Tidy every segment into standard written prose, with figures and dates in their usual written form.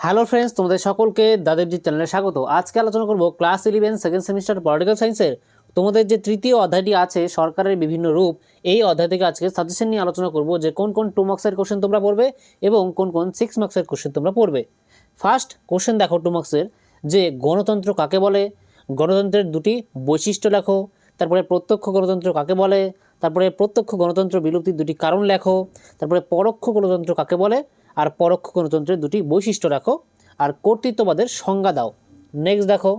Hello friends, তোমাদের সকলকে দাদেবজি চ্যানেলে স্বাগত। আজকে আলোচনা করব ক্লাস 11 সেকেন্ড সেমিস্টার পলিটিক্যাল সায়েন্সের তোমাদের যে তৃতীয় অধ্যায়টি আছে সরকারের বিভিন্ন রূপ। এই অধ্যায় থেকে আজকে সাজেশন নিয়ে আলোচনা করব যে কোন কোন 2 মার্কসের কোশ্চেন তোমরা পড়বে এবং কোন কোন 6 মার্কসের কোশ্চেন তোমরা পড়বে। ফার্স্ট কোশ্চেন দেখো 2 মার্কসের, যে গণতন্ত্র কাকে বলে, গণতন্ত্রের দুটি বৈশিষ্ট্য লেখো, তারপরে প্রত্যক্ষ গণতন্ত্র কাকে বলে, তারপরে প্রত্যক্ষ গণতন্ত্র বিলুপ্তির দুটি কারণ লেখো, তারপরে পরোক্ষ গণতন্ত্র কাকে বলে আর পরোক্ষ গণতন্ত্রের দুটি বৈশিষ্ট্য রাখো, আর কর্তৃত্ববাদের সংজ্ঞা দাও। নেক্সট দেখো,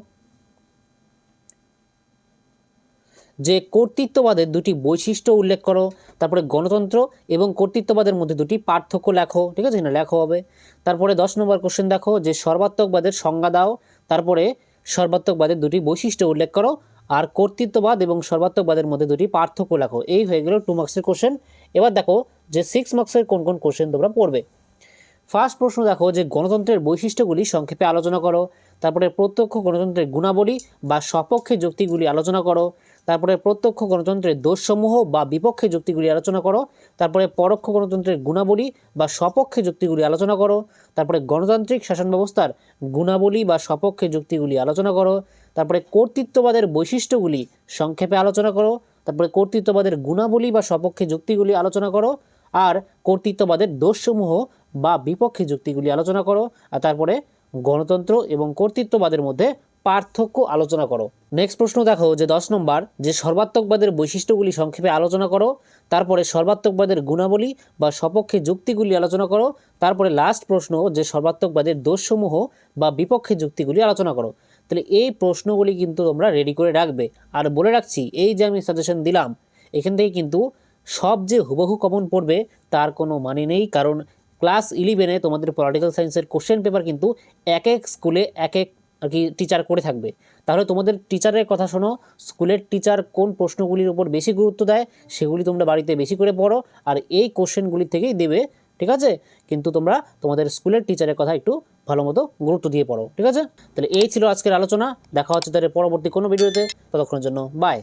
যে কর্তৃত্ববাদের দুটি বৈশিষ্ট্য উল্লেখ করো, তারপরে গণতন্ত্র এবং কর্তৃত্ববাদের মধ্যে দুটি পার্থক্য লেখো। ঠিক আছে, না লেখো হবে। তারপরে 10 নম্বর কোশ্চেন দেখো, যে সর্বাত্মকবাদের সংজ্ঞা দাও, তারপরে সর্বাত্মকবাদের দুটি বৈশিষ্ট্য উল্লেখ করো, আর কর্তৃত্ববাদ এবং সর্বাত্মকবাদের মধ্যে দুটি পার্থক্য লেখো। এই হয়ে গেল 2 মার্কসের কোশ্চেন। এবার দেখো যে 6 মার্কসের কোন কোন কোশ্চেন তোমরা পড়বে। ফার্স্ট প্রশ্ন দেখো, যে গণতন্ত্রের বৈশিষ্ট্যগুলি সংক্ষেপে আলোচনা করো, তারপরে প্রত্যক্ষ গণতন্ত্রের গুণাবলী বা সপক্ষে যুক্তিগুলি আলোচনা করো, তারপরে প্রত্যক্ষ গণতন্ত্রের দোষসমূহ বা বিপক্ষে যুক্তিগুলি আলোচনা করো, তারপরে পরোক্ষ গণতন্ত্রের গুণাবলী বা সপক্ষে যুক্তিগুলি আলোচনা করো, তারপরে গণতান্ত্রিক শাসন ব্যবস্থার গুণাবলী বা সপক্ষে যুক্তিগুলি আলোচনা করো, তারপরে কর্তৃত্ববাদের বৈশিষ্ট্যগুলি সংক্ষেপে আলোচনা করো, তারপরে কর্তৃত্ববাদের গুণাবলী বা সপক্ষে যুক্তিগুলি আলোচনা করো, আর কর্তৃত্ববাদের দোষসমূহ বা বিপক্ষে যুক্তিগুলি আলোচনা করো, আর তারপরে গণতন্ত্র এবং কর্তৃত্ববাদের মধ্যে পার্থক্য আলোচনা করো। নেক্সট প্রশ্ন দেখো, যে 10 নম্বর, যে সর্বাত্মকবাদের বৈশিষ্ট্যগুলি সংক্ষেপে আলোচনা করো, তারপরে সর্বাত্মকবাদের গুণাবলী বা সপক্ষে যুক্তিগুলি আলোচনা করো, তারপরে লাস্ট প্রশ্ন, যে সর্বাত্মকবাদের দোষসমূহ বা বিপক্ষে যুক্তিগুলি আলোচনা করো। তাহলে এই প্রশ্নগুলি কিন্তু তোমরা রেডি করে রাখবে। আর বলে রাখছি, এই যে আমি সাজেশন দিলাম এখান থেকে কিন্তু সব যে হুবহু কমন পড়বে তার কোনো মানে নেই, কারণ ক্লাস 11-এ তোমাদের পলিটিক্যাল সায়েন্সের কোশ্চেন পেপার কিন্তু এক এক স্কুলে এক এক আর কি টিচার করে থাকবে। তাহলে তোমাদের টিচারের কথা শোনো, স্কুলের টিচার কোন প্রশ্নগুলির উপর বেশি গুরুত্ব দেয় সেগুলি তোমরা বাড়িতে বেশি করে পড়ো, আর এই কোশ্চেনগুলি থেকেই দেবে। ঠিক আছে, কিন্তু তোমরা তোমাদের স্কুলের টিচারের কথা একটু ভালো মতো গুরুত্ব দিয়ে পড়ো। ঠিক আছে, তাহলে এই ছিল আজকের আলোচনা। দেখা হচ্ছে তাদের পরবর্তী কোনো ভিডিওতে। ততক্ষণের জন্য বাই।